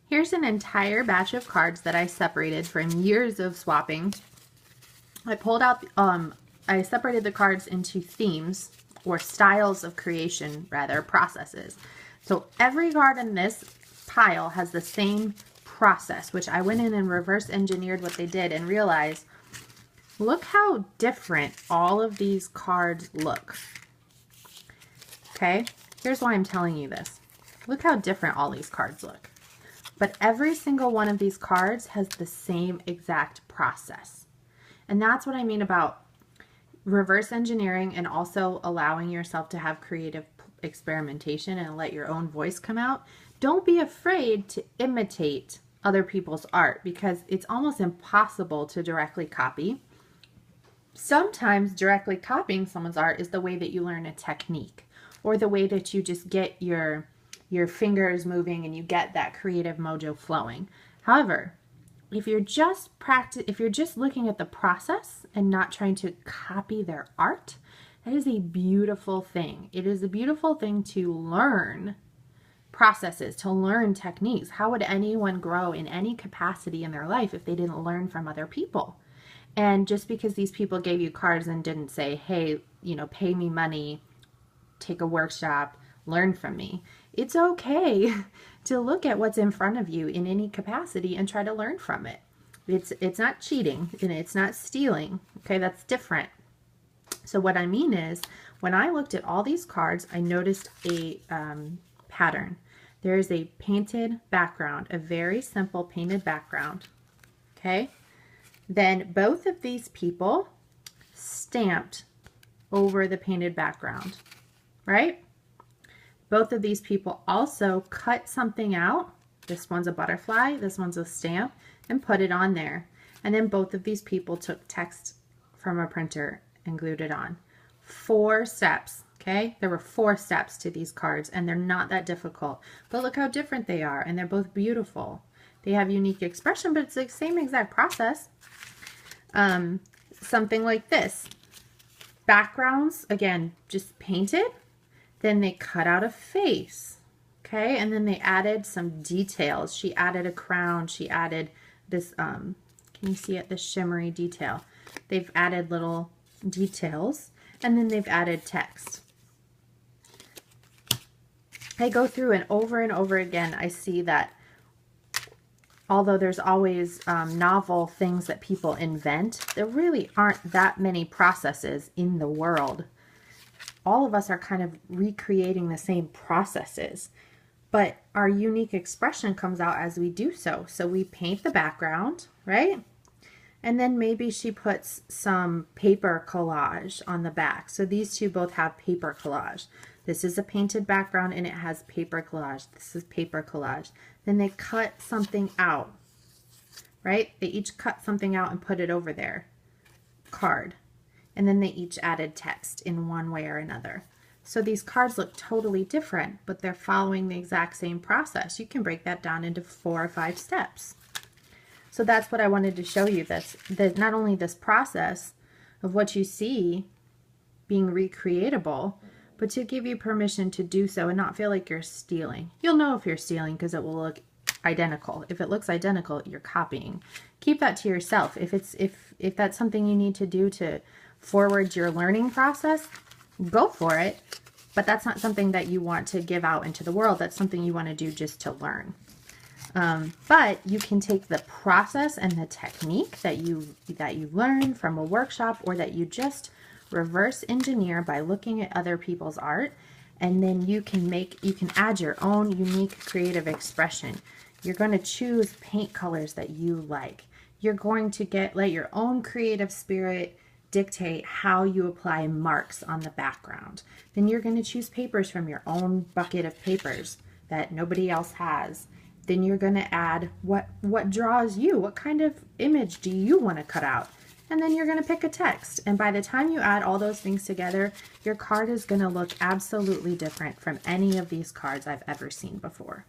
Here's an entire batch of cards that I separated from years of swapping. I pulled out, I separated the cards into themes, or styles of creation, rather, processes. So every card in this pile has the same process, which I went in and reverse engineered what they did and realized, look how different all of these cards look. Okay, here's why I'm telling you this. Look how different all these cards look. But every single one of these cards has the same exact process. And that's what I mean about reverse engineering and also allowing yourself to have creative experimentation and let your own voice come out. Don't be afraid to imitate other people's art because it's almost impossible to directly copy. Sometimes directly copying someone's art is the way that you learn a technique, or the way that you just get your fingers moving and you get that creative mojo flowing. However, if you're just looking at the process and not trying to copy their art, that is a beautiful thing. It is a beautiful thing to learn processes, to learn techniques. How would anyone grow in any capacity in their life if they didn't learn from other people? And just because these people gave you cards and didn't say, hey, you know, pay me money, take a workshop, learn from me. It's okay to look at what's in front of you in any capacity and try to learn from it. It's not cheating and it's not stealing. Okay, that's different. So what I mean is, when I looked at all these cards, I noticed a pattern. There is a painted background, a very simple painted background. Okay, then both of these people stamped over the painted background, right? Both of these people also cut something out. This one's a butterfly, this one's a stamp, and put it on there. And then both of these people took text from a printer and glued it on. 4 steps, okay? There were 4 steps to these cards, and they're not that difficult. But look how different they are, and they're both beautiful. They have unique expression, but it's the same exact process. Something like this. Backgrounds, again, just painted. Then they cut out a face, okay? And then they added some details. She added a crown. She added this, can you see it? This shimmery detail. They've added little details, and then they've added text. I go through and over again, I see that although there's always novel things that people invent, there really aren't that many processes in the world. All of us are kind of recreating the same processes, but our unique expression comes out as we do so. So we paint the background, right? And then maybe she puts some paper collage on the back. So these two both have paper collage. This is a painted background and it has paper collage. This is paper collage. Then they cut something out, right? They each cut something out and put it over their card. And then they each added text in one way or another. So these cards look totally different, but they're following the exact same process. You can break that down into 4 or 5 steps. So that's what I wanted to show you, that not only this process of what you see being recreatable, but to give you permission to do so and not feel like you're stealing. You'll know if you're stealing because it will look identical. If it looks identical, you're copying. Keep that to yourself. If that's something you need to do to forward your learning process, go for it. But that's not something that you want to give out into the world. That's something you want to do just to learn. But you can take the process and the technique that you learn from a workshop, or that you just reverse engineer by looking at other people's art, and then you can add your own unique creative expression. You're going to choose paint colors that you like. You're going to let your own creative spirit dictate how you apply marks on the background. Then you're going to choose papers from your own bucket of papers that nobody else has. Then you're going to add what draws you. What kind of image do you want to cut out? And then you're going to pick a text. And by the time you add all those things together, your card is going to look absolutely different from any of these cards I've ever seen before.